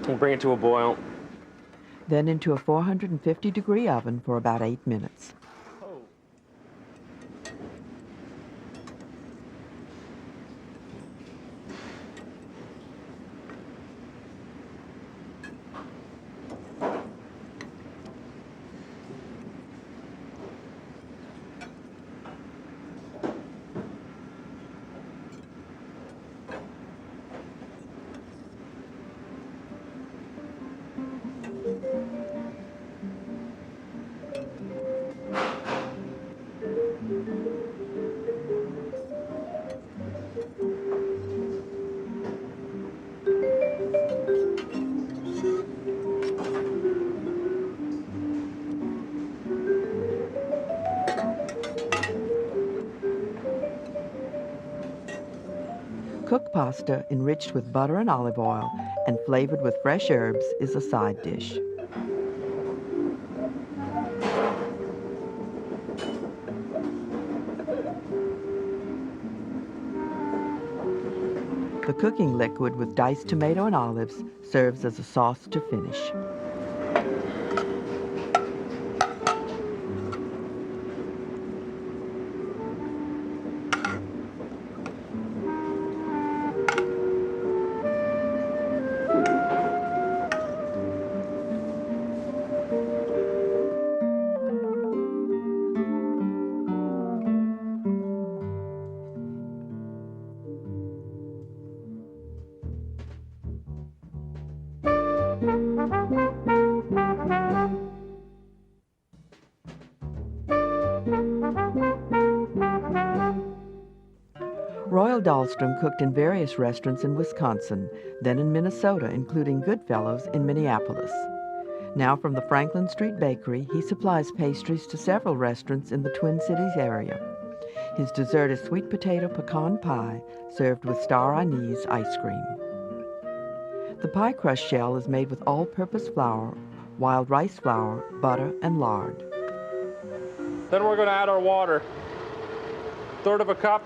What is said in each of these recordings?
We'll bring it to a boil. Then into a 450-degree oven for about 8 minutes. Cooked pasta enriched with butter and olive oil and flavored with fresh herbs is a side dish. The cooking liquid with diced tomato and olives serves as a sauce to finish. Royal Dahlstrom cooked in various restaurants in Wisconsin, then in Minnesota, including Goodfellows in Minneapolis. Now from the Franklin Street Bakery, he supplies pastries to several restaurants in the Twin Cities area. His dessert is sweet potato pecan pie, served with star anise ice cream. The pie crust shell is made with all-purpose flour, wild rice flour, butter, and lard. Then we're going to add our water. 1/3 of a cup.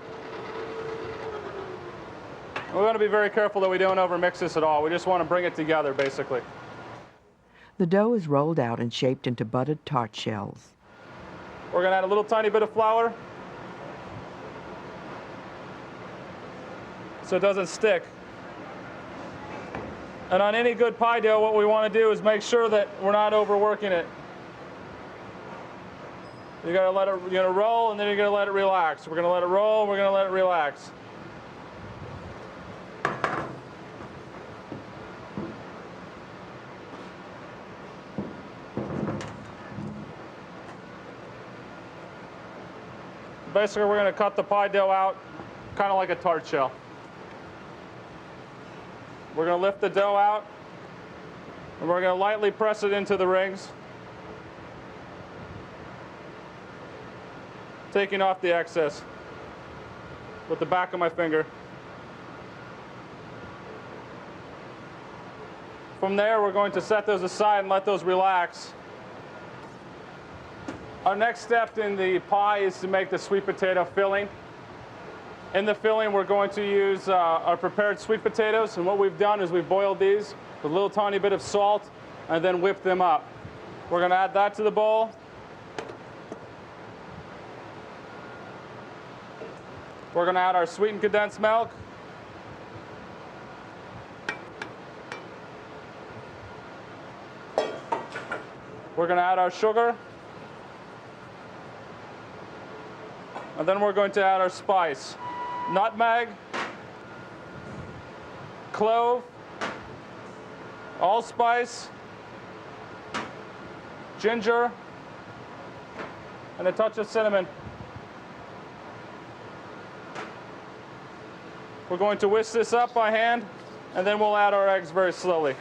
We're going to be very careful that we don't overmix this at all. We just want to bring it together, basically. The dough is rolled out and shaped into buttered tart shells. We're going to add a little tiny bit of flour so it doesn't stick. And on any good pie dough, what we want to do is make sure that we're not overworking it. You're going to roll, and then you're going to let it relax. We're going to let it roll, and we're going to let it relax. Basically, we're going to cut the pie dough out kind of like a tart shell. We're going to lift the dough out, and we're going to lightly press it into the rings, taking off the excess with the back of my finger. From there, we're going to set those aside and let those relax. Our next step in the pie is to make the sweet potato filling. In the filling, we're going to use our prepared sweet potatoes, and what we've done is we've boiled these with a little tiny bit of salt and then whipped them up. We're going to add that to the bowl. We're going to add our sweetened condensed milk. We're going to add our sugar. And then we're going to add our spice. Nutmeg, clove, allspice, ginger, and a touch of cinnamon. We're going to whisk this up by hand, and then we'll add our eggs very slowly.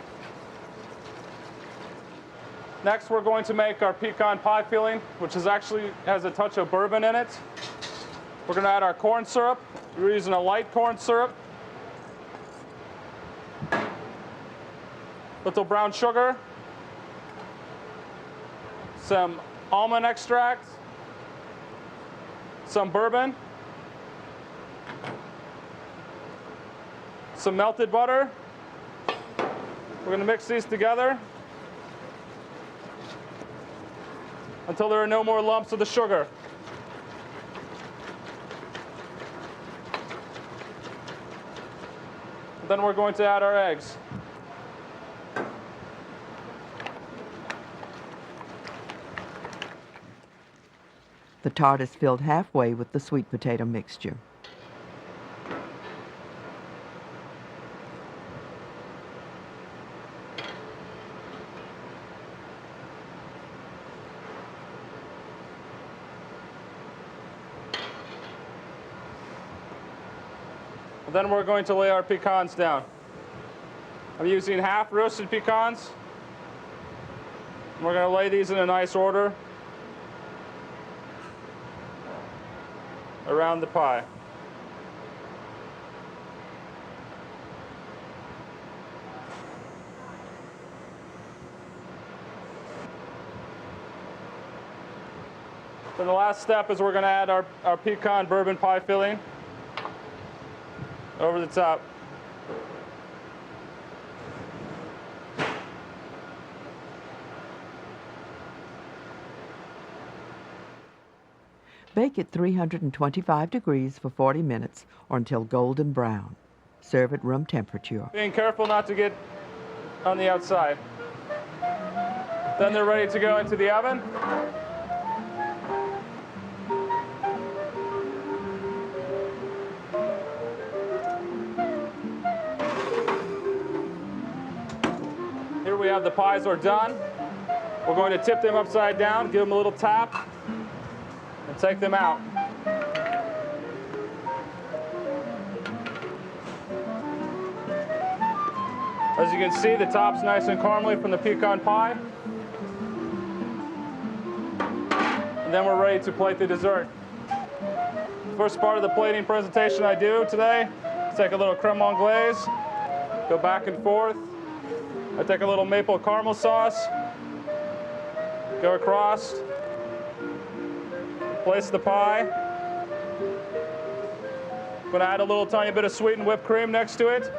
Next, we're going to make our pecan pie filling, which actually has a touch of bourbon in it. We're going to add our corn syrup. We're using a light corn syrup. Little brown sugar. Some almond extract. Some bourbon. Some melted butter. We're going to mix these together until there are no more lumps of the sugar. Then we're going to add our eggs. The tart is filled halfway with the sweet potato mixture. Then we're going to lay our pecans down. I'm using half roasted pecans. We're going to lay these in a nice order around the pie. Then the last step is we're going to add our pecan bourbon pie filling over the top. Bake at 325 degrees for 40 minutes or until golden brown. Serve at room temperature. Being careful not to get on the outside. Then they're ready to go into the oven. Here we have the pies are done. We're going to tip them upside down, give them a little tap, and take them out. As you can see, the top's nice and caramely from the pecan pie. And then we're ready to plate the dessert. First part of the plating presentation I do today is take a little creme anglaise, go back and forth. I take a little maple caramel sauce, go across, place the pie. I'm going to add a little tiny bit of sweetened whipped cream next to it.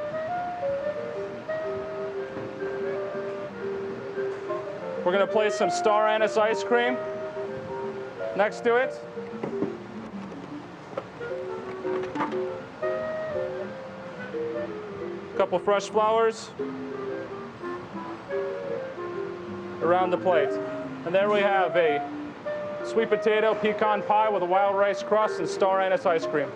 We're going to place some star anise ice cream next to it. A couple fresh flowers around the plate. And there we have a sweet potato pecan pie with a wild rice crust and star anise ice cream.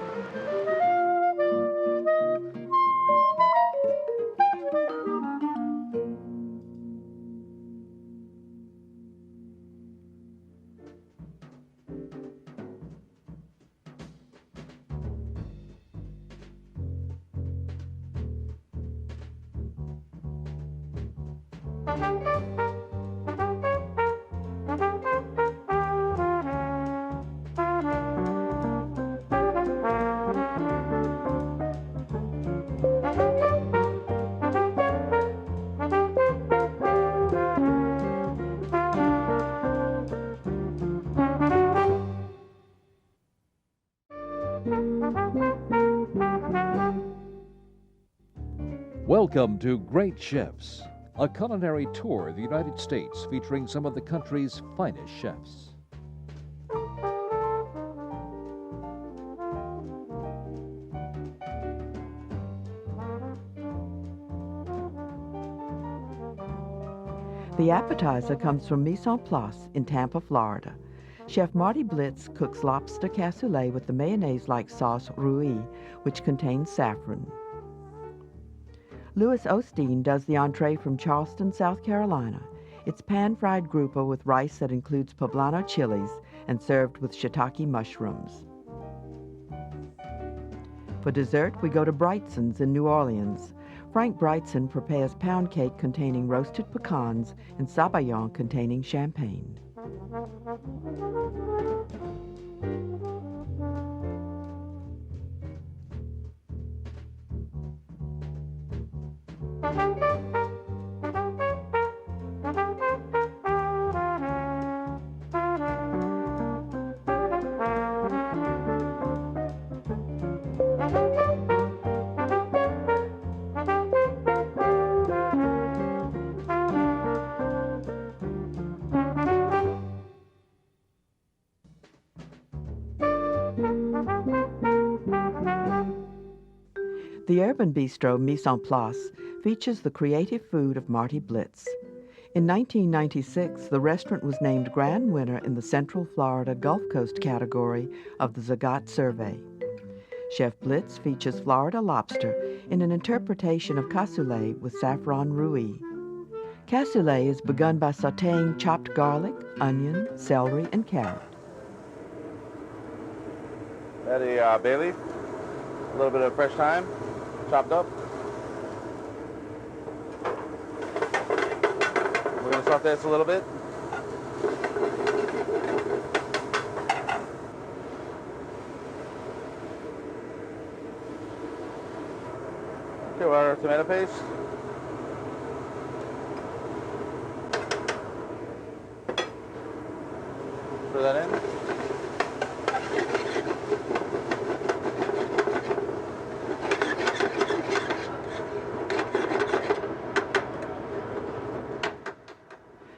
Welcome to Great Chefs, a culinary tour of the United States featuring some of the country's finest chefs. The appetizer comes from Mise en Place in Tampa, Florida. Chef Marty Blitz cooks lobster cassoulet with the mayonnaise-like sauce roux, which contains saffron. Louis Osteen does the entree from Charleston, South Carolina. It's pan-fried grouper with rice that includes poblano chilies and served with shiitake mushrooms. For dessert, we go to Brightson's in New Orleans. Frank Brightson prepares pound cake containing roasted pecans and sabayon containing champagne. The urban bistro Mise en Place features the creative food of Marty Blitz. In 1996, the restaurant was named grand winner in the Central Florida Gulf Coast category of the Zagat survey. Chef Blitz features Florida lobster in an interpretation of cassoulet with saffron roux. Cassoulet is begun by sautéing chopped garlic, onion, celery, and carrot. Add a bay leaf, a little bit of fresh thyme, chopped up. We're going to saute this a little bit. Okay, we'll add our tomato paste. Throw that in.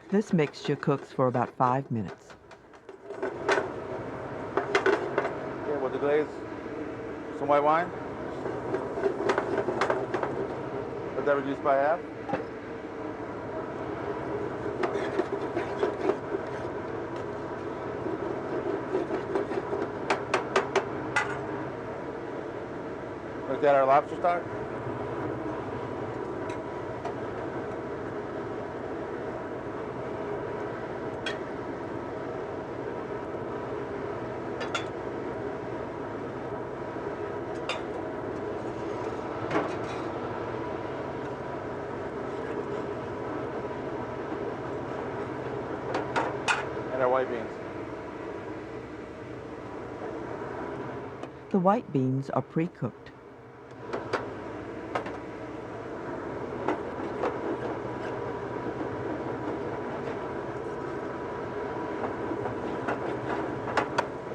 This mixture cooks for about 5 minutes. Okay, with the glaze, some white wine. Let that reduce by half. Let's add our lobster stock. And our white beans. The white beans are pre-cooked.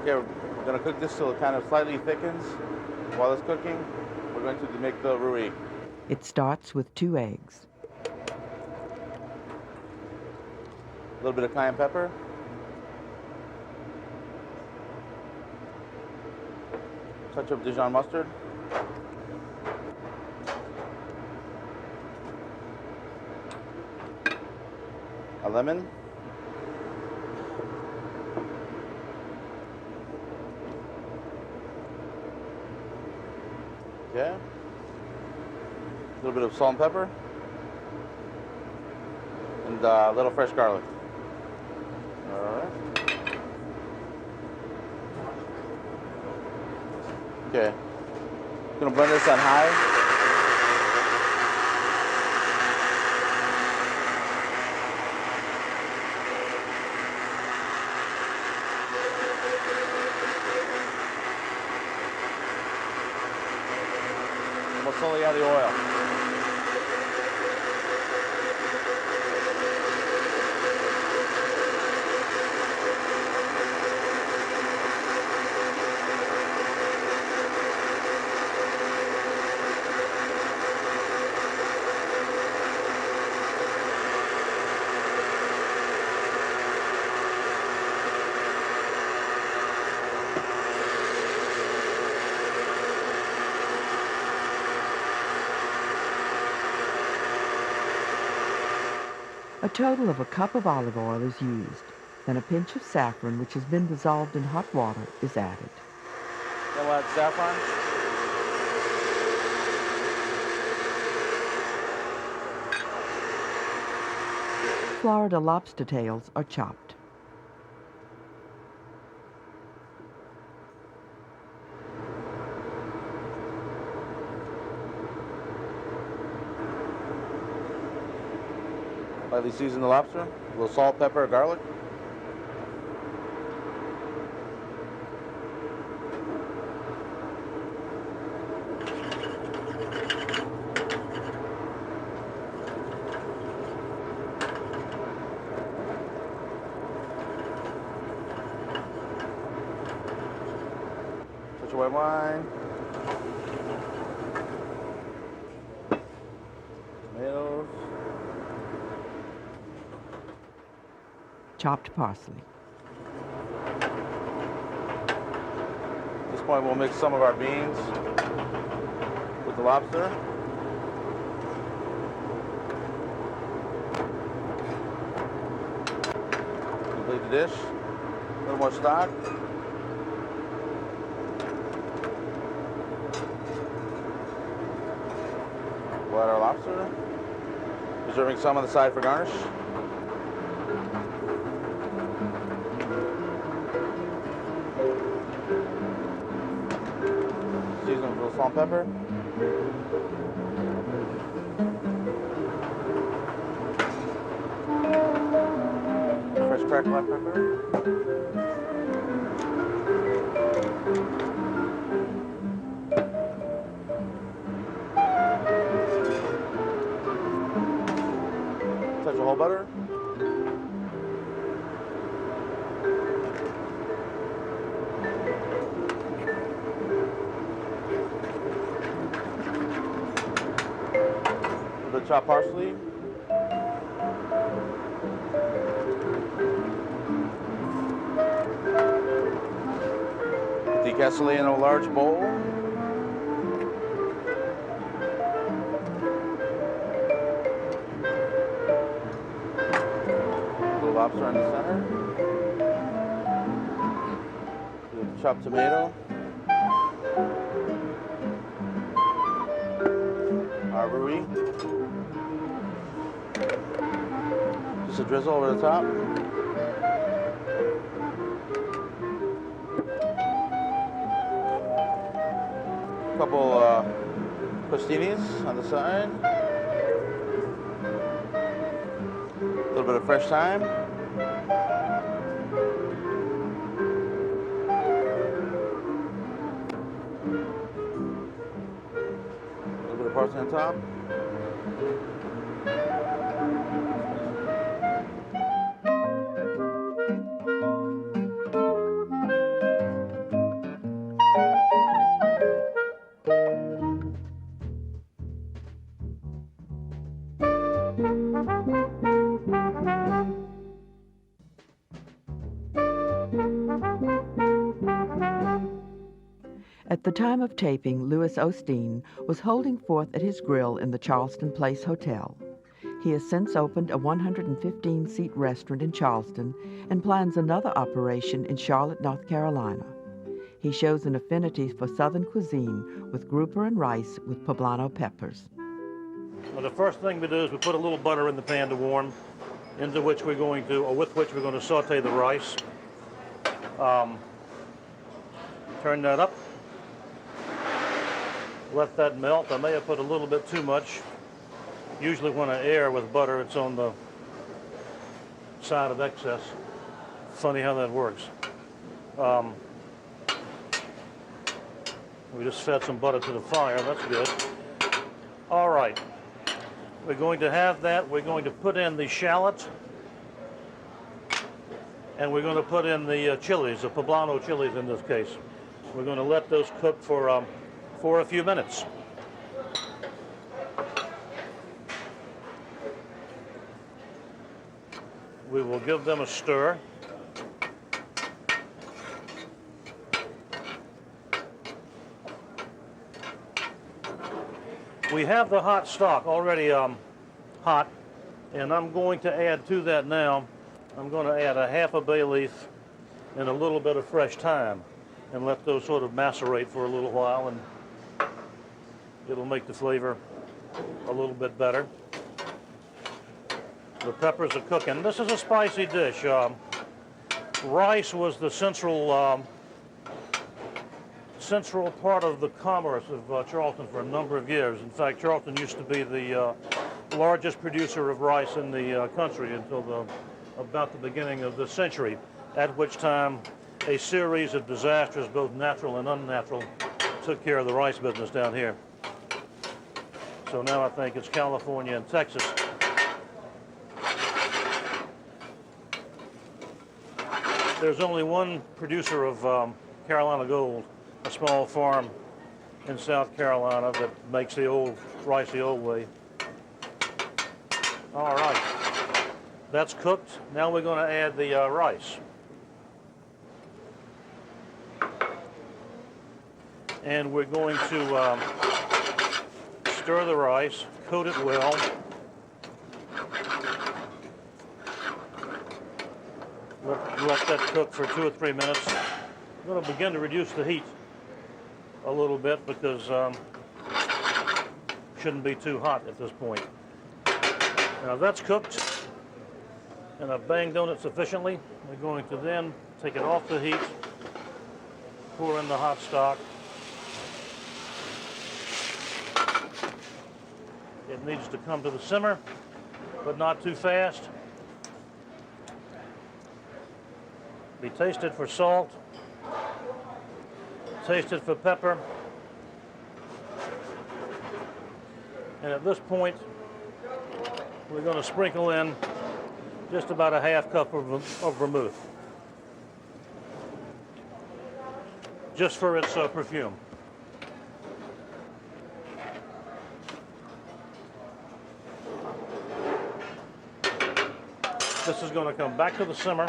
Okay, we're going to cook this till it kind of slightly thickens. While it's cooking, we're going to make the roux. It starts with 2 eggs. A little bit of cayenne pepper. Touch of Dijon mustard. A lemon. Okay. A little bit of salt and pepper. And a little fresh garlic. All right. Okay. Gonna blend this on high. And we'll slowly add the oil. A total of a cup of olive oil is used. Then a pinch of saffron, which has been dissolved in hot water, is added. Then we'll add saffron. Florida lobster tails are chopped. Lightly season the lobster. A little salt, pepper, garlic. Touch of white wine. Tomatoes. Chopped parsley. At this point, we'll mix some of our beans with the lobster. Complete the dish. A little more stock. We'll add our lobster. Reserving some on the side for garnish. Season with a little salt and pepper. Fresh cracked black pepper. Touch of whole butter. The chopped parsley. Decassoulet in a large bowl. Little lobster in the center. Little chopped tomato. Arbory. Just a drizzle over the top. A couple crostinis on the side. A little bit of fresh thyme. A little bit of parsley on top. At the time of taping, Louis Osteen was holding forth at his grill in the Charleston Place Hotel. He has since opened a 115-seat restaurant in Charleston and plans another operation in Charlotte, North Carolina. He shows an affinity for Southern cuisine with grouper and rice with poblano peppers. Well, the first thing we do is we put a little butter in the pan to warm, into which we're going to, or with which we're going to saute the rice. Turn that up. Let that melt. I may have put a little bit too much. Usually when I air with butter, it's on the side of excess. Funny how that works. We just fed some butter to the fire. That's good. All right. We're going to have that. We're going to put in the shallot. And we're going to put in the chilies, the poblano chilies in this case. We're going to let those cook for a few minutes. We will give them a stir. We have the hot stock already hot, and I'm going to add to that now. I'm going to add a half a bay leaf and a little bit of fresh thyme and let those sort of macerate for a little while, and it'll make the flavor a little bit better. The peppers are cooking. This is a spicy dish. Rice was the central part of the commerce of Charleston for a number of years. In fact, Charleston used to be the largest producer of rice in the country until about the beginning of the century, at which time a series of disasters, both natural and unnatural, took care of the rice business down here. So now I think it's California and Texas. There's only one producer of Carolina Gold, a small farm in South Carolina that makes the old rice the old way. All right, that's cooked. Now we're going to add the rice. And we're going to Stir the rice, coat it well. Let that cook for 2 or 3 minutes. I'm going to begin to reduce the heat a little bit because shouldn't be too hot at this point. Now that's cooked and I've banged on it sufficiently. We're going to then take it off the heat, pour in the hot stock. It needs to come to the simmer, but not too fast. Be tasted for salt, tasted for pepper, and at this point we're going to sprinkle in just about a half cup of vermouth, just for its perfume. This is going to come back to the simmer.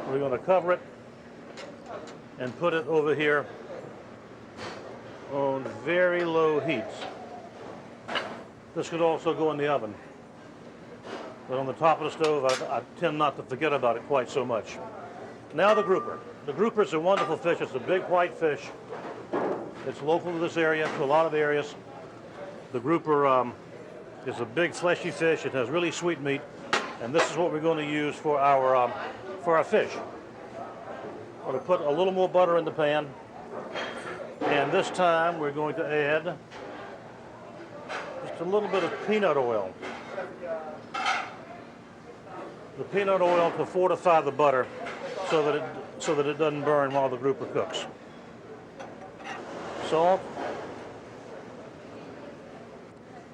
We're going to cover it and put it over here on very low heats. This could also go in the oven, but on the top of the stove I tend not to forget about it quite so much. Now the grouper. The grouper is a wonderful fish. It's a big white fish. It's local to this area, to a lot of areas. The grouper is a big fleshy fish. It has really sweet meat, and this is what we're going to use for our fish. We're going to put a little more butter in the pan, and this time we're going to add just a little bit of peanut oil. The peanut oil to fortify the butter so that it doesn't burn while the grouper cooks. Salt,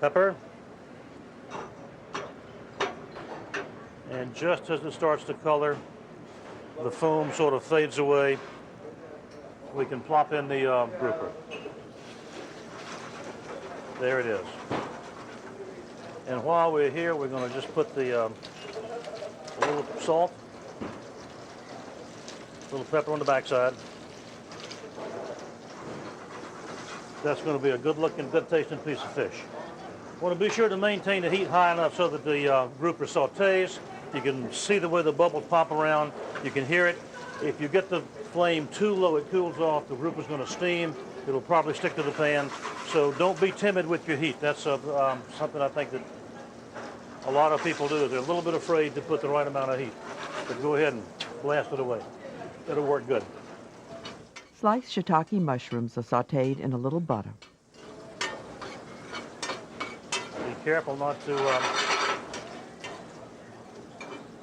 pepper, and just as it starts to color, the foam sort of fades away, we can plop in the grouper. There it is. And while we're here, we're going to just put the a little salt, a little pepper on the backside. That's going to be a good looking, good tasting piece of fish. Want to be sure to maintain the heat high enough so that the grouper sautés. You can see the way the bubbles pop around. You can hear it. If you get the flame too low, it cools off. The grouper's going to steam. It'll probably stick to the pan. So don't be timid with your heat. That's something I think that a lot of people do. They're a little bit afraid to put the right amount of heat. But go ahead and blast it away. It'll work good. Sliced shiitake mushrooms are sautéed in a little butter. Be careful not to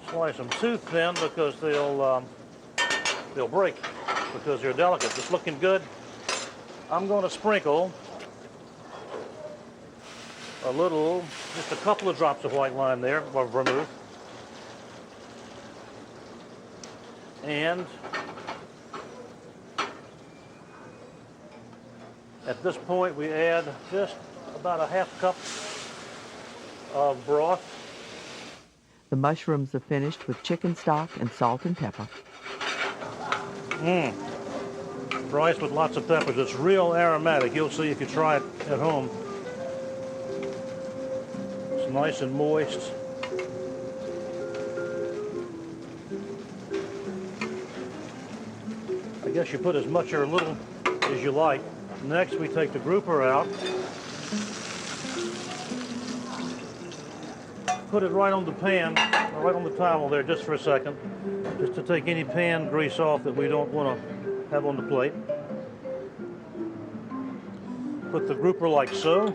slice them too thin because they'll break because they're delicate. It's looking good. I'm going to sprinkle a little, just a couple of drops of white wine there, or vermouth. And at this point we add just about a half cup of broth. The mushrooms are finished with chicken stock and salt and pepper. Rice with lots of peppers. It's real aromatic. You'll see if you try it at home. It's nice and moist. I guess you put as much or a little as you like. Next we take the grouper out. Put it right on the pan, right on the towel there just for a second, just to take any pan grease off that we don't want to have on the plate. Put the grouper like so.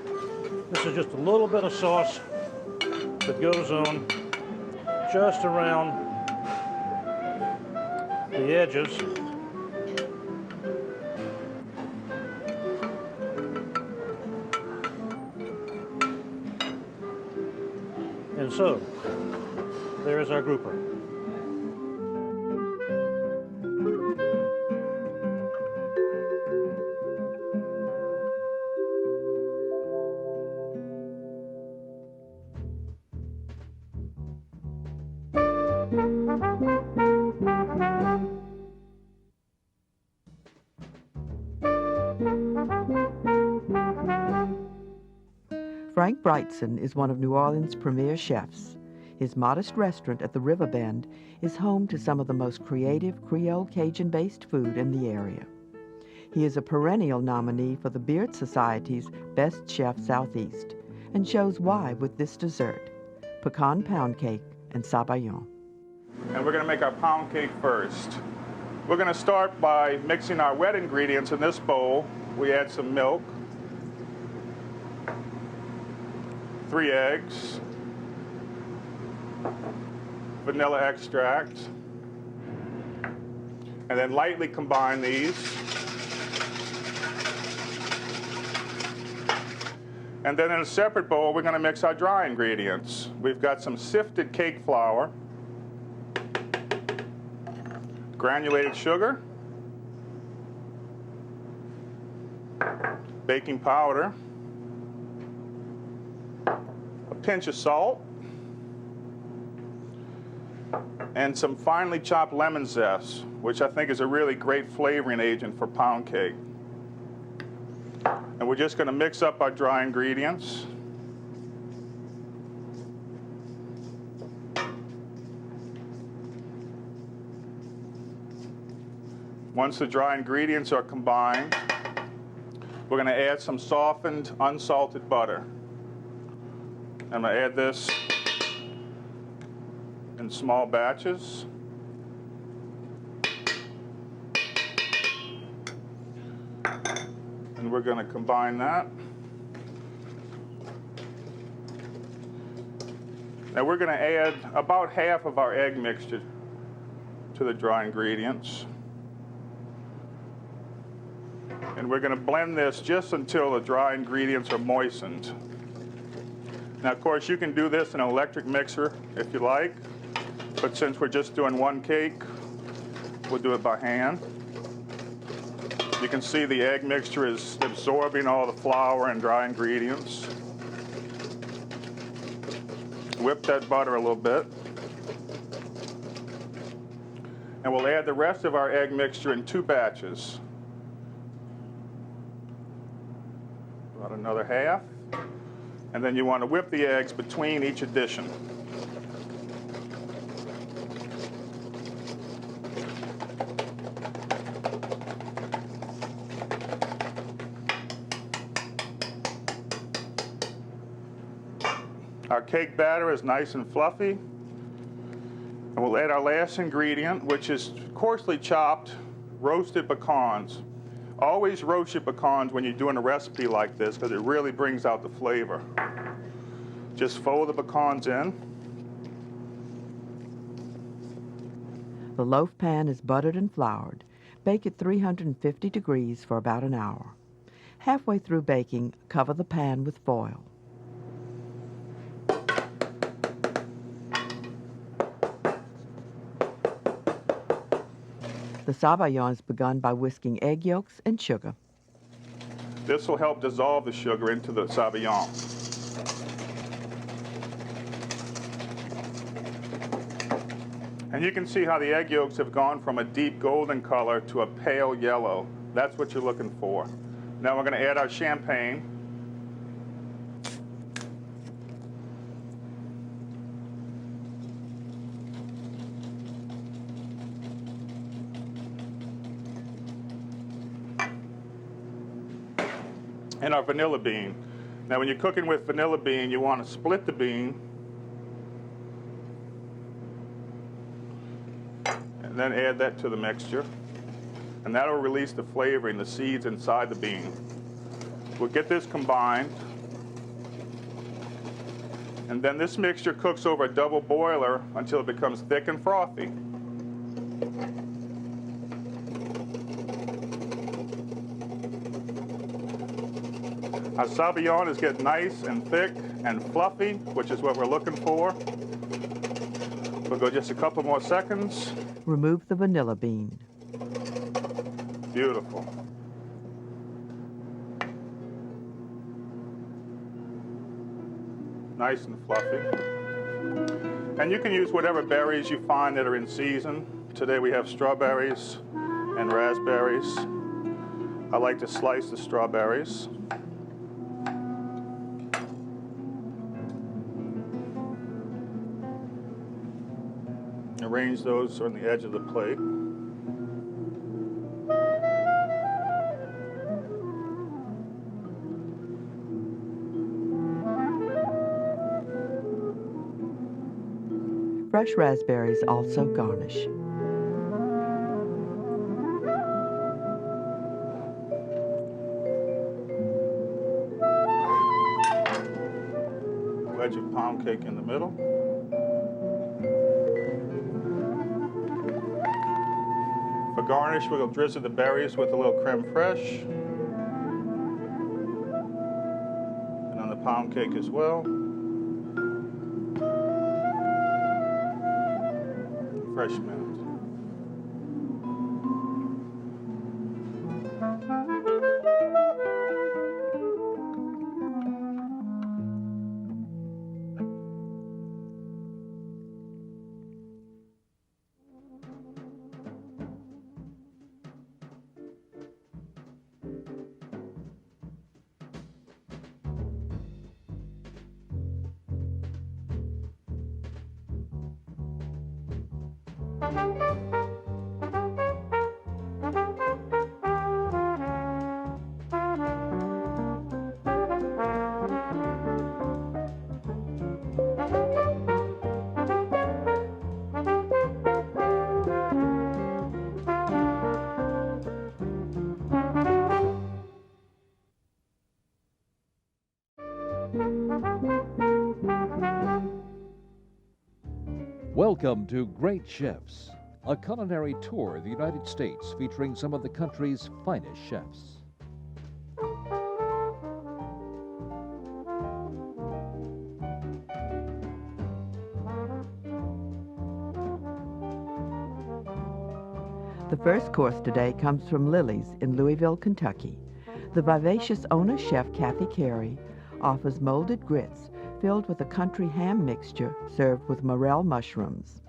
This is just a little bit of sauce that goes on just around the edges. And so, there is our grouper. Frank Brightson is one of New Orleans' premier chefs. His modest restaurant at the River Bend is home to some of the most creative Creole Cajun-based food in the area. He is a perennial nominee for the Beard Society's Best Chef Southeast and shows why with this dessert, pecan pound cake and sabayon. And we're going to make our pound cake first. We're going to start by mixing our wet ingredients in this bowl. We add some milk, 3 eggs, vanilla extract, and then lightly combine these. And then in a separate bowl, we're going to mix our dry ingredients. We've got some sifted cake flour, granulated sugar, baking powder, a pinch of salt, and some finely chopped lemon zest, which I think is a really great flavoring agent for pound cake. And we're just going to mix up our dry ingredients. Once the dry ingredients are combined, we're going to add some softened, unsalted butter. I'm going to add this in small batches. And we're going to combine that. Now we're going to add about half of our egg mixture to the dry ingredients. And we're going to blend this just until the dry ingredients are moistened. Now, of course, you can do this in an electric mixer if you like, but since we're just doing one cake, we'll do it by hand. You can see the egg mixture is absorbing all the flour and dry ingredients. Whip that butter a little bit. And we'll add the rest of our egg mixture in 2 batches. About another half. And then you want to whip the eggs between each addition. Our cake batter is nice and fluffy. And we'll add our last ingredient, which is coarsely chopped roasted pecans. Always roast your pecans when you're doing a recipe like this because it really brings out the flavor. Just fold the pecans in. The loaf pan is buttered and floured. Bake at 350 degrees for about an hour. Halfway through baking, cover the pan with foil. The sabayon is begun by whisking egg yolks and sugar. This will help dissolve the sugar into the sabayon. And you can see how the egg yolks have gone from a deep golden color to a pale yellow. That's what you're looking for. Now we're going to add our champagne. And our vanilla bean. Now when you're cooking with vanilla bean, you want to split the bean and then add that to the mixture. And that'll release the flavoring, the seeds inside the bean. We'll get this combined. And then this mixture cooks over a double boiler until it becomes thick and frothy. Our sabayon is getting nice and thick and fluffy, which is what we're looking for. We'll go just a couple more seconds. Remove the vanilla bean. Beautiful. Nice and fluffy. And you can use whatever berries you find that are in season. Today we have strawberries and raspberries. I like to slice the strawberries. Arrange those on the edge of the plate. Fresh raspberries also garnish. Wedge of pound cake in the middle. For garnish, we'll drizzle the berries with a little creme fraiche. And on the pound cake as well. Fresh mint. Welcome to Great Chefs, a culinary tour of the United States featuring some of the country's finest chefs. The first course today comes from Lily's in Louisville, Kentucky. The vivacious owner chef Kathy Carey offers molded grits filled with a country ham mixture served with morel mushrooms.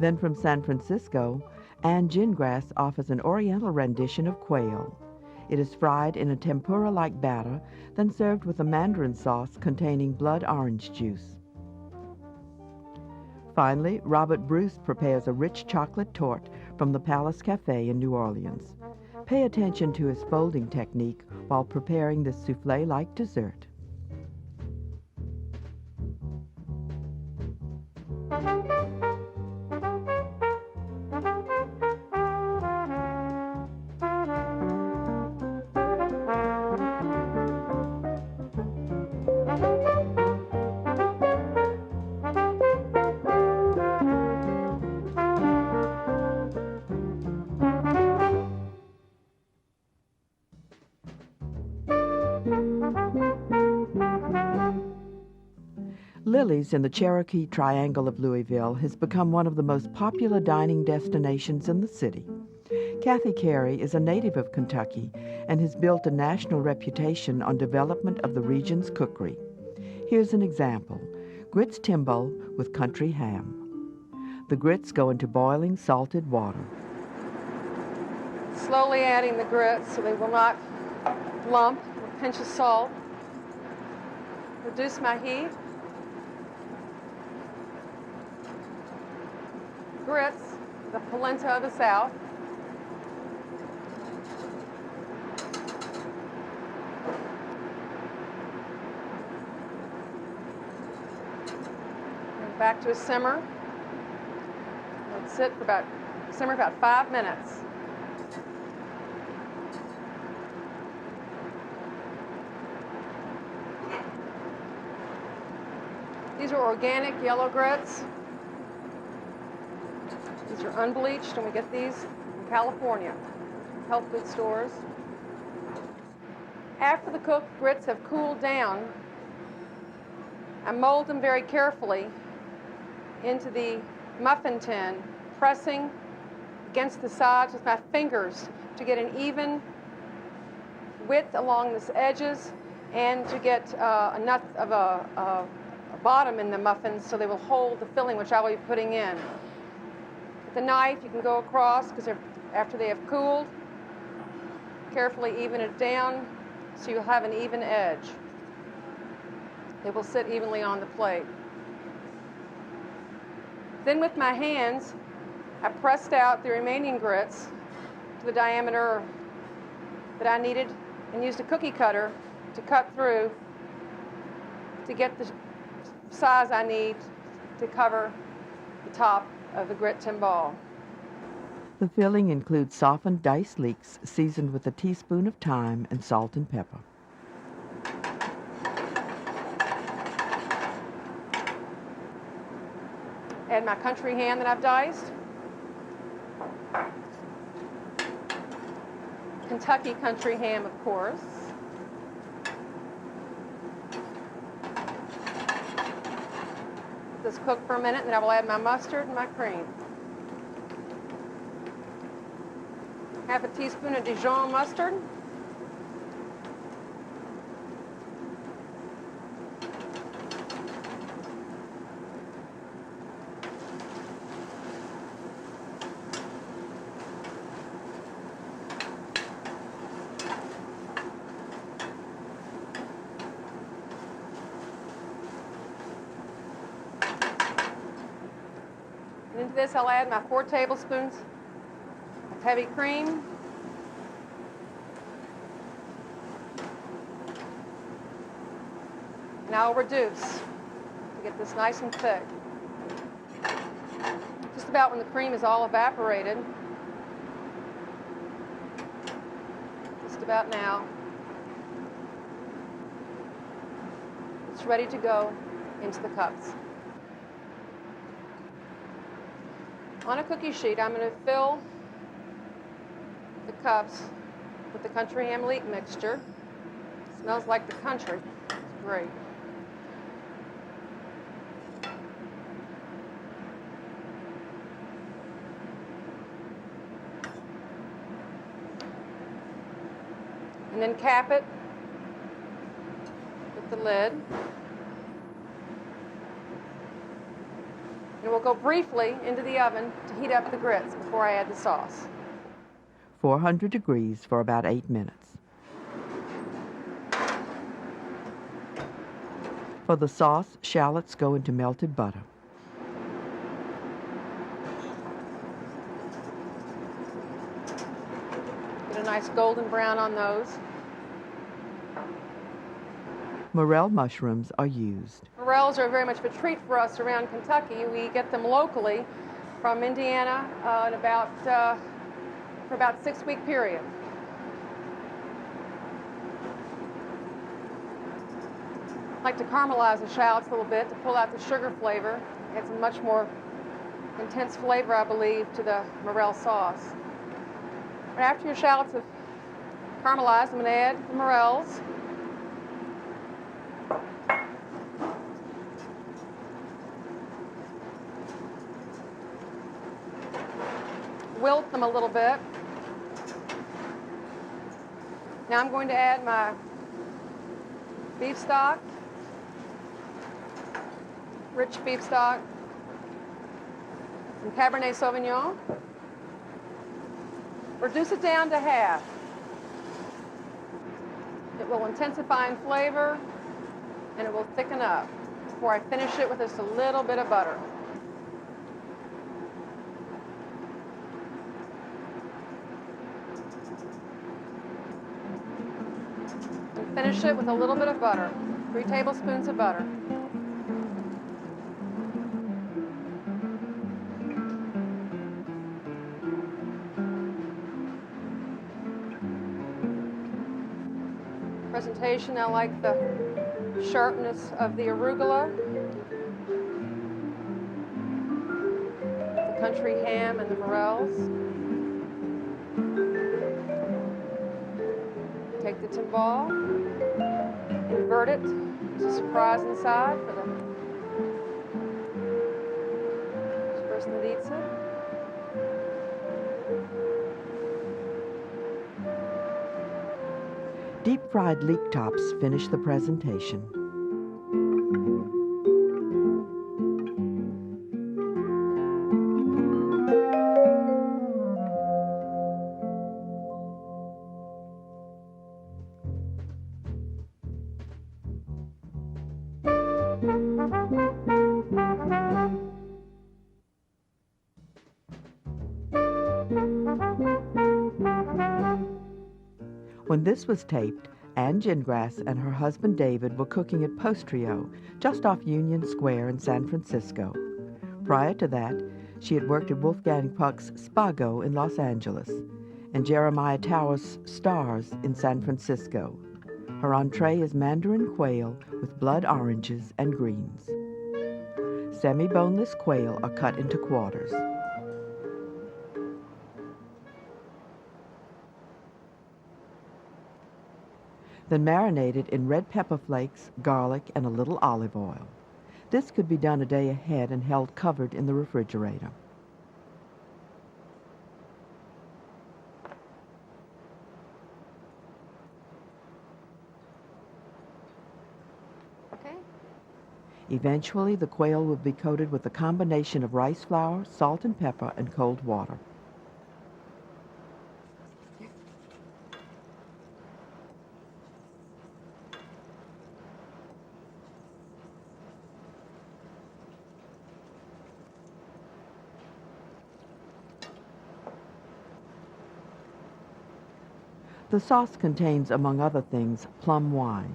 Then from San Francisco, Ann Gingras offers an oriental rendition of quail. It is fried in a tempura-like batter, then served with a mandarin sauce containing blood orange juice. Finally, Robert Bruce prepares a rich chocolate torte from the Palace Cafe in New Orleans. Pay attention to his folding technique while preparing this souffle-like dessert. Lily's in the Cherokee Triangle of Louisville has become one of the most popular dining destinations in the city. Kathy Carey is a native of Kentucky and has built a national reputation on development of the region's cookery. Here's an example: grits timbo with country ham. The grits go into boiling salted water. Slowly adding the grits so they will not lump, with a pinch of salt. Reduce my heat. Grits, the polenta of the South. And back to a simmer. Let it simmer about 5 minutes. These are organic yellow grits. These are unbleached, and we get these from California, health food stores. After the cooked grits have cooled down, I mold them very carefully into the muffin tin, pressing against the sides with my fingers to get an even width along the edges and to get enough of a bottom in the muffins so they will hold the filling which I will be putting in. With the knife, you can go across, because after they have cooled, carefully even it down so you'll have an even edge. They will sit evenly on the plate. Then with my hands, I pressed out the remaining grits to the diameter that I needed and used a cookie cutter to cut through to get the size I need to cover the top of the grit timbale. The filling includes softened diced leeks seasoned with a teaspoon of thyme and salt and pepper. Add my country ham that I've diced. Kentucky country ham, of course. Let this cook for a minute, and then I will add my mustard and my cream. Half a teaspoon of Dijon mustard. And into this I'll add my 4 tablespoons of heavy cream. And I'll reduce to get this nice and thick. Just about when the cream is all evaporated. Just about now. It's ready to go into the cups. On a cookie sheet, I'm going to fill the cups with the country ham leek mixture. It smells like the country. It's great. And then cap it with the lid. And we'll go briefly into the oven to heat up the grits before I add the sauce. 400 degrees for about 8 minutes. For the sauce, shallots go into melted butter. Get a nice golden brown on those. Morel mushrooms are used. Morels are very much of a treat for us around Kentucky. We get them locally from Indiana for about a 6-week period. I like to caramelize the shallots a little bit to pull out the sugar flavor. It adds a much more intense flavor, I believe, to the morel sauce. But after your shallots have caramelized, I'm going to add the morels. Wilt them a little bit. Now I'm going to add my beef stock, rich beef stock, some Cabernet Sauvignon. Reduce it down to half. It will intensify in flavor and it will thicken up before I finish it with just a little bit of butter. Finish it with a little bit of butter, 3 tablespoons of butter. Presentation, I like the sharpness of the arugula, the country ham and the morels. Take the timbale, invert it. There's a surprise inside for the person that eats it. Deep-fried leek tops finish the presentation. When this was taped, Ann Gingras and her husband David were cooking at Postrio, just off Union Square in San Francisco. Prior to that, she had worked at Wolfgang Puck's Spago in Los Angeles and Jeremiah Tower's Stars in San Francisco. Her entree is mandarin quail with blood oranges and greens. Semi-boneless quail are cut into quarters. Then marinated in red pepper flakes, garlic, and a little olive oil. This could be done a day ahead and held covered in the refrigerator. Okay. Eventually, the quail will be coated with a combination of rice flour, salt and pepper, and cold water. The sauce contains, among other things, plum wine.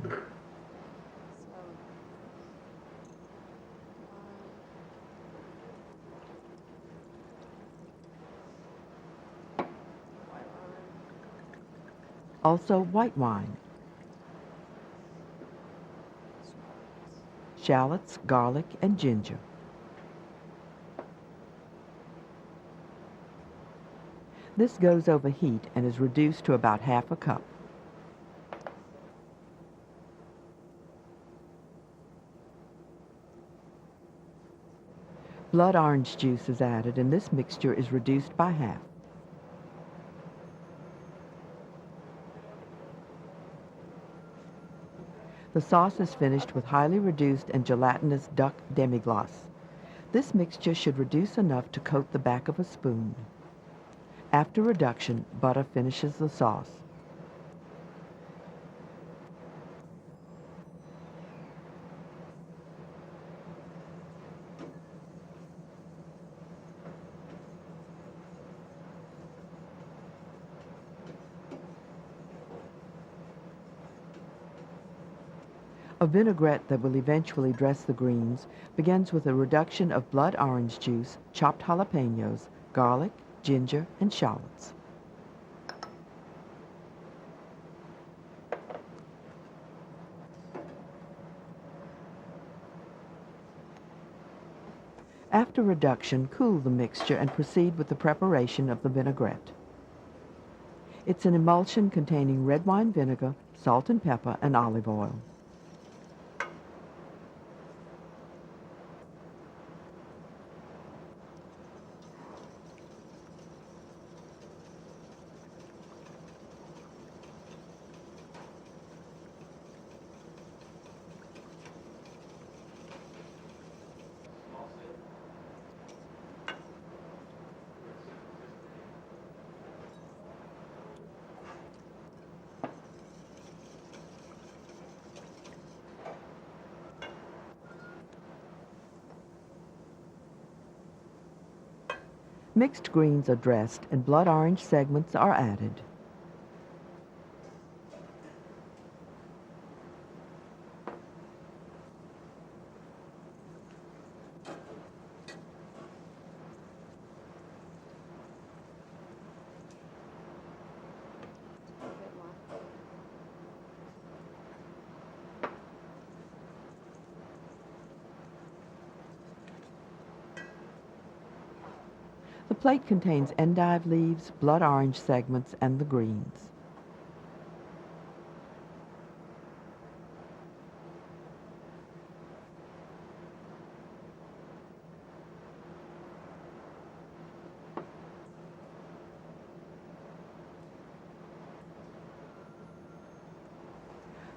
Also white wine, shallots, garlic, and ginger. This goes over heat and is reduced to about half a cup. Blood orange juice is added, and this mixture is reduced by half. The sauce is finished with highly reduced and gelatinous duck demi-glace. This mixture should reduce enough to coat the back of a spoon. After reduction, butter finishes the sauce. A vinaigrette that will eventually dress the greens begins with a reduction of blood orange juice, chopped jalapenos, garlic, ginger, and shallots. After reduction, cool the mixture and proceed with the preparation of the vinaigrette. It's an emulsion containing red wine vinegar, salt and pepper, and olive oil. Mixed greens are dressed and blood orange segments are added. The plate contains endive leaves, blood orange segments, and the greens.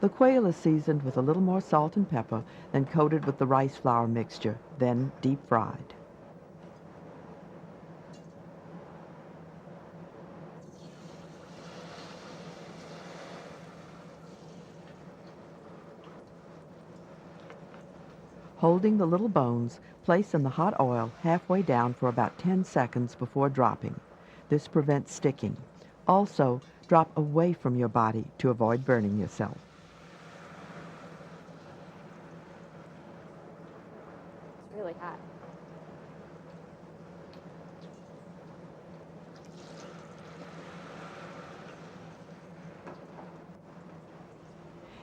The quail is seasoned with a little more salt and pepper, then coated with the rice flour mixture, then deep fried. Holding the little bones, place in the hot oil halfway down for about 10 seconds before dropping. This prevents sticking. Also, drop away from your body to avoid burning yourself. It's really hot.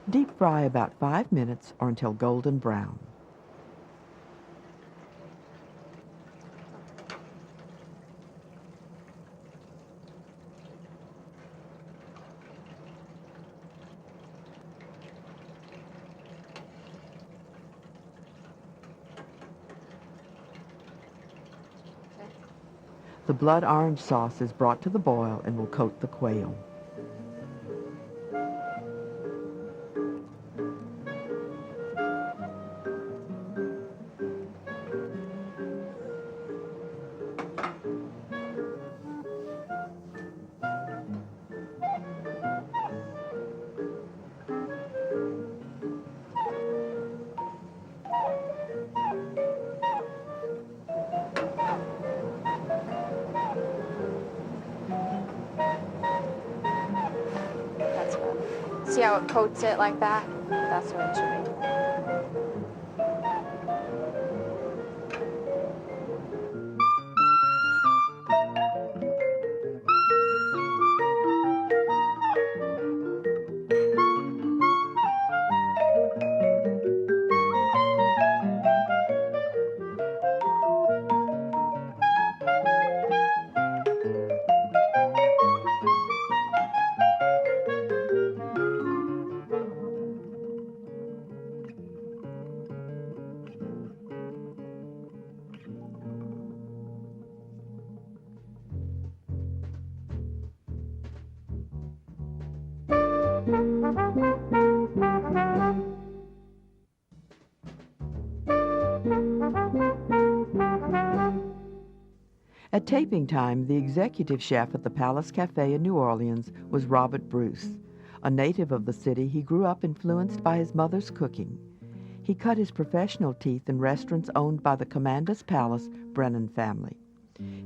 Deep fry about 5 minutes or until golden brown. The blood orange sauce is brought to the boil and will coat the quail. See how it coats it like that? That's what it should be. At taping time, the executive chef at the Palace Cafe in New Orleans was Robert Bruce. A native of the city, he grew up influenced by his mother's cooking. He cut his professional teeth in restaurants owned by the Commander's Palace Brennan family.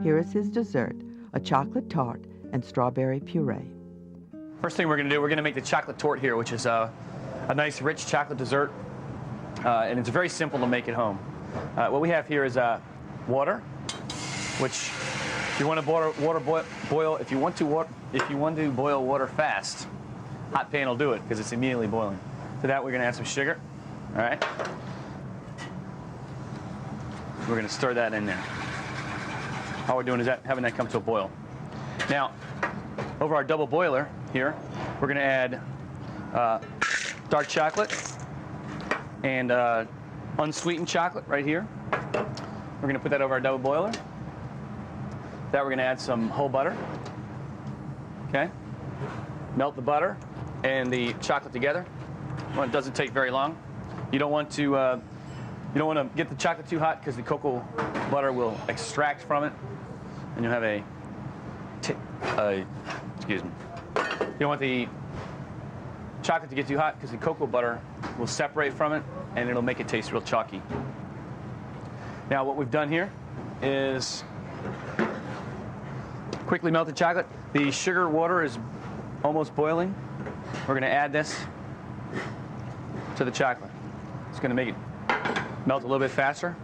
Here is his dessert, a chocolate tart and strawberry puree. First thing we're going to do, we're going to make the chocolate tort here, which is a nice rich chocolate dessert, and it's very simple to make at home. What we have here is water, which if you want to boil, if you want to boil water fast, hot pan will do it because it's immediately boiling. To that, we're going to add some sugar. All right. We're going to stir that in there. All we're doing is having that come to a boil. Now, over our double boiler here, we're going to add dark chocolate and unsweetened chocolate right here. We're going to put that over our double boiler. That we're going to add some whole butter. Okay. Melt the butter and the chocolate together. Well, it doesn't take very long. You don't want to get the chocolate too hot because the cocoa butter will extract from it, and you'll have excuse me. You don't want the chocolate to get too hot because the cocoa butter will separate from it, and it'll make it taste real chalky. Now, what we've done here is quickly melt the chocolate. The sugar water is almost boiling. We're going to add this to the chocolate. It's going to make it melt a little bit faster,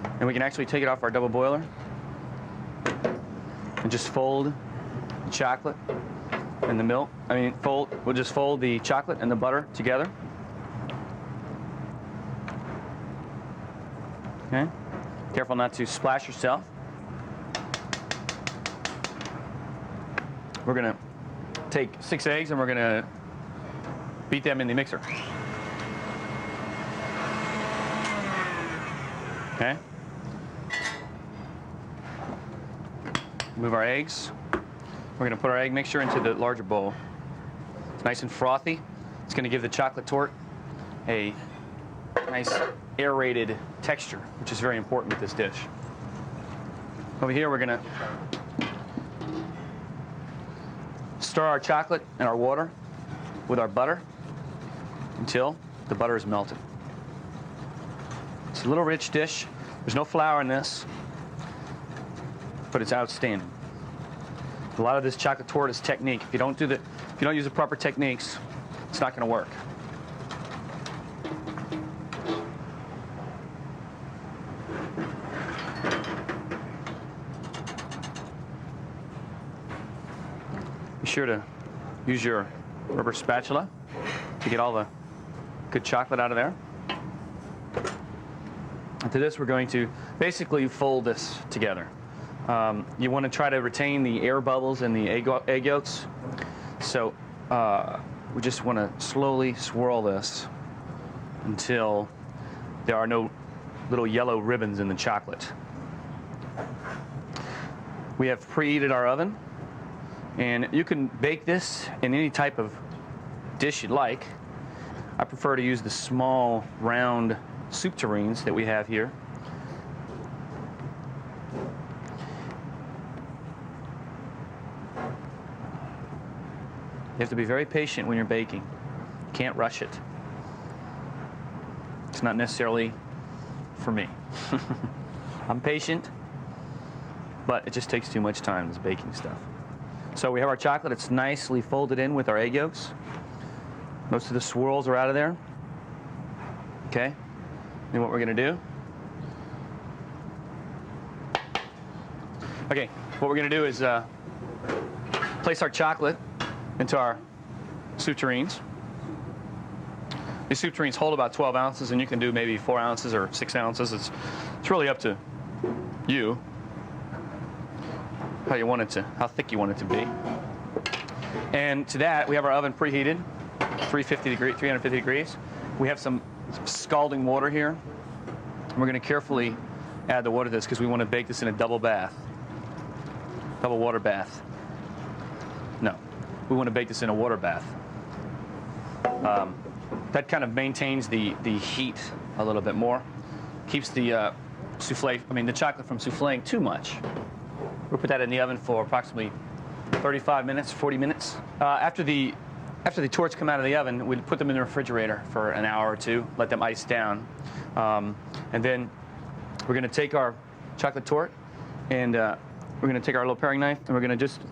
and we can actually take it off our double boiler and just fold the chocolate and the milk. We'll just fold the chocolate and the butter together. Okay. Careful not to splash yourself. We're going to take 6 eggs and we're going to beat them in the mixer. Okay. Move our eggs. We're going to put our egg mixture into the larger bowl. It's nice and frothy. It's going to give the chocolate tort a nice aerated texture, which is very important with this dish. Over here, we're going to stir our chocolate and our water with our butter until the butter is melted. It's a little rich dish. There's no flour in this, but it's outstanding. A lot of this chocolate torte is technique. If you don't use the proper techniques, it's not going to work. Be sure to use your rubber spatula to get all the good chocolate out of there. After this, we're going to basically fold this together. You want to try to retain the air bubbles and the egg yolks. So we just want to slowly swirl this until there are no little yellow ribbons in the chocolate. We have preheated our oven, and you can bake this in any type of dish you'd like. I prefer to use the small round soup tureens that we have here. You have to be very patient when you're baking. You can't rush it. It's not necessarily for me. I'm patient, but it just takes too much time, this baking stuff. So we have our chocolate. It's nicely folded in with our egg yolks. Most of the swirls are out of there. Okay? And what we're going to do? Okay, what we're going to do is place our chocolate into our soup tureens. These soup tureens hold about 12 ounces, and you can do maybe 4 ounces or 6 ounces. It's really up to you how thick you want it to be. And to that, we have our oven preheated, 350 degrees. We have some scalding water here. We're going to carefully add the water to this because we want to bake this in a double water bath. No, we want to bake this in a water bath. That kind of maintains the heat a little bit more. Keeps the the chocolate from souffleing too much. We'll put that in the oven for approximately 35 minutes, 40 minutes. After the torts come out of the oven, we'd put them in the refrigerator for an hour or two, let them ice down. And then we're going to take our chocolate torte, and we're going to take our little paring knife, and we're going to just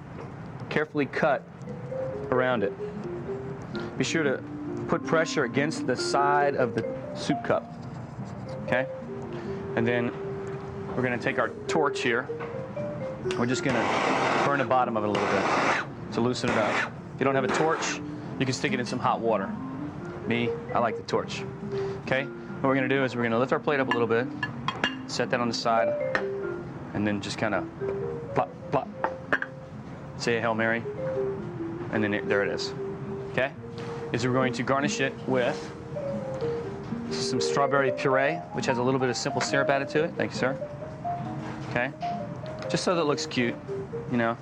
carefully cut around it. Be sure to put pressure against the side of the soup cup, okay? And then we're going to take our torch here. We're just going to burn the bottom of it a little bit to loosen it up. If you don't have a torch, you can stick it in some hot water. Me, I like the torch. Okay? What we're going to do is we're going to lift our plate up a little bit, set that on the side, and then just kind of plop, plop, say a Hail Mary, and then there it is. Okay? We're going to garnish it with some strawberry puree, which has a little bit of simple syrup added to it. Thank you, sir. Okay? Just so that it looks cute, you know.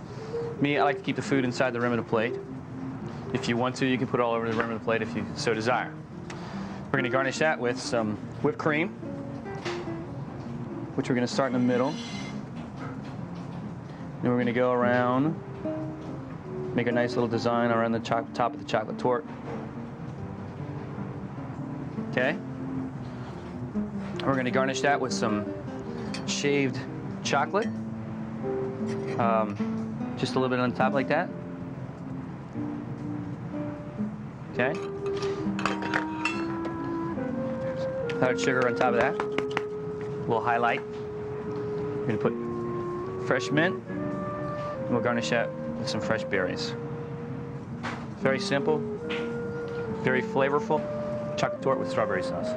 Me, I like to keep the food inside the rim of the plate. If you want to, you can put it all over the rim of the plate if you so desire. We're going to garnish that with some whipped cream, which we're going to start in the middle. Then we're going to go around, make a nice little design around the top of the chocolate torte. Okay? We're going to garnish that with some shaved chocolate. Just a little bit on top like that. Okay. Powdered sugar on top of that. A little highlight. We're going to put fresh mint, and we'll garnish that with some fresh berries. Very simple, very flavorful chocolate torte with strawberry sauce.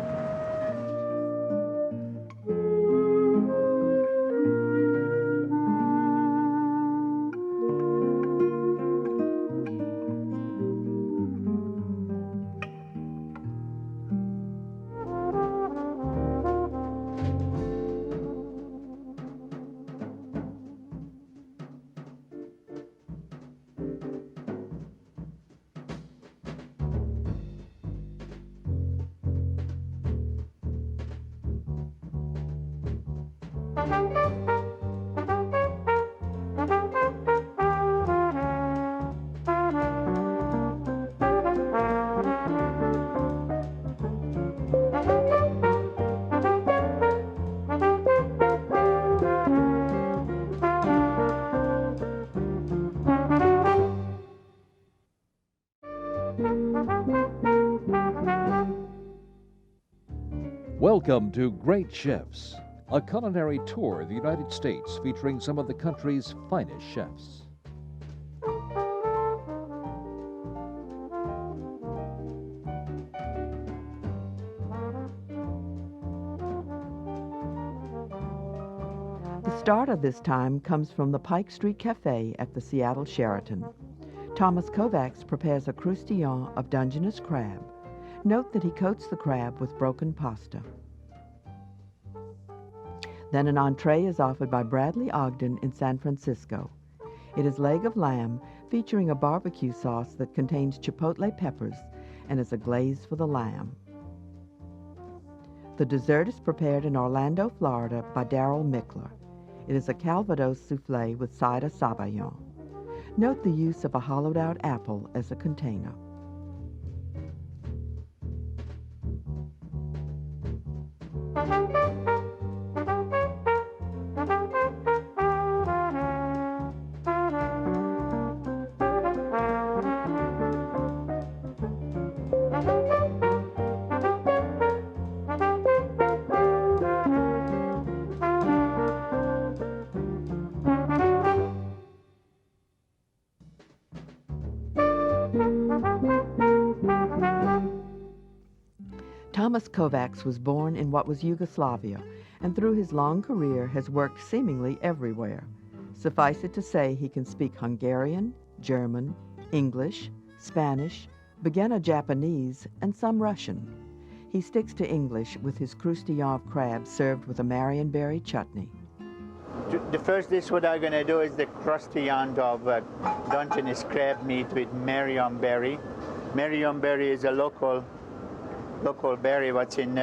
Welcome to Great Chefs, a culinary tour of the United States featuring some of the country's finest chefs. The start of this time comes from the Pike Street Cafe at the Seattle Sheraton. Thomas Kovacs prepares a croustillant of Dungeness crab. Note that he coats the crab with broken pasta. Then an entree is offered by Bradley Ogden in San Francisco. It is leg of lamb featuring a barbecue sauce that contains chipotle peppers and is a glaze for the lamb. The dessert is prepared in Orlando, Florida by Darrell Mickler. It is a Calvados souffle with cider sabayon. Note the use of a hollowed-out apple as a container. Thomas Kovacs was born in what was Yugoslavia, and through his long career has worked seemingly everywhere. Suffice it to say he can speak Hungarian, German, English, Spanish, beginner Japanese, and some Russian. He sticks to English with his croustillant of crab served with a marionberry chutney. The first dish what I'm going to do is the croustillant of Dungeness crab meat with marionberry. Marionberry is a local berry. What's in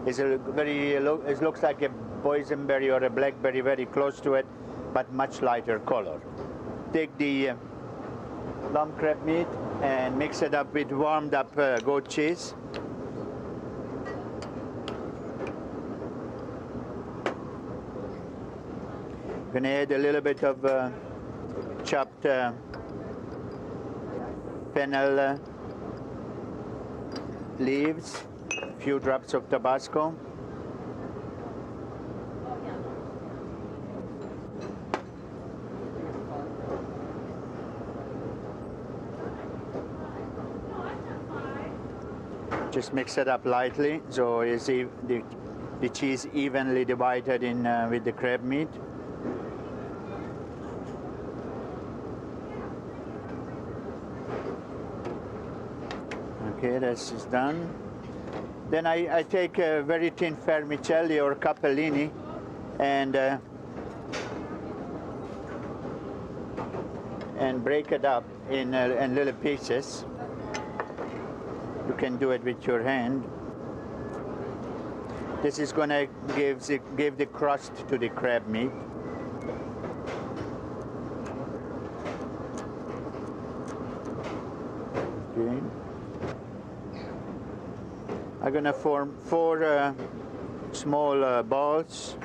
is a very it looks like a boysenberry or a blackberry, very close to it, but much lighter color. Take the lamb crab meat and mix it up with warmed up goat cheese. Gonna add a little bit of chopped fennel leaves, a few drops of Tabasco. Just mix it up lightly so you see the cheese evenly divided in with the crab meat. Okay, this is done. Then I take a very thin vermicelli or capellini and break it up in little pieces. You can do it with your hand. This is going to give the crust to the crab meat. Okay. I'm going to form 4 small balls.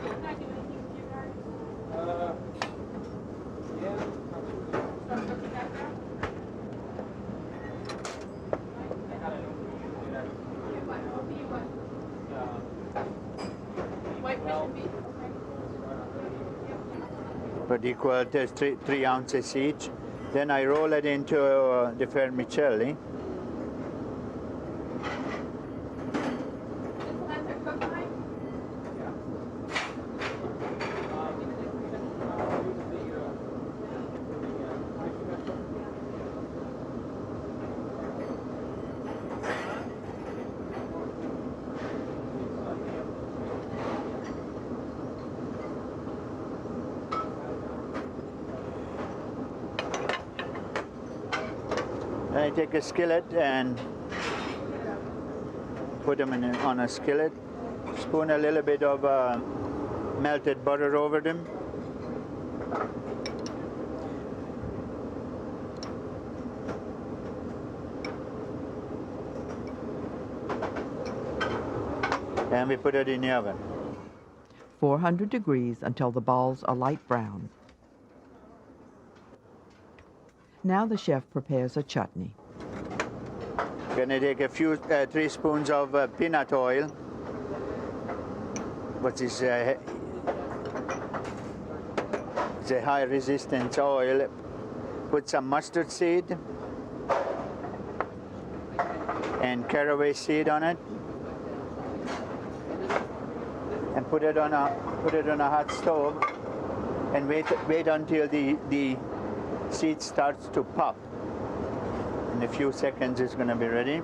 But equal to 3 ounces each. Then I roll it into the vermicelli. I take a skillet and put them on a skillet. Spoon a little bit of melted butter over them. And we put it in the oven. 400 degrees until the balls are light brown. Now the chef prepares a chutney. Gonna take a few 3 spoons of peanut oil it's a high resistance oil. Put some mustard seed and caraway seed on it, and put it on a hot stove, and wait until the seed starts to pop. In a few seconds, it's going to be ready.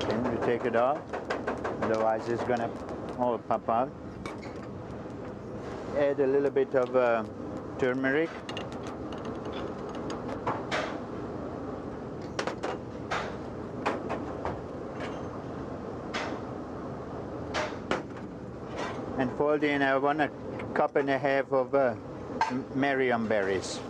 Then we take it off. Otherwise, it's going to all pop out. Add a little bit of turmeric. And fold in 1.5 cups of Marion berries.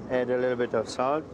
Add a little bit of salt.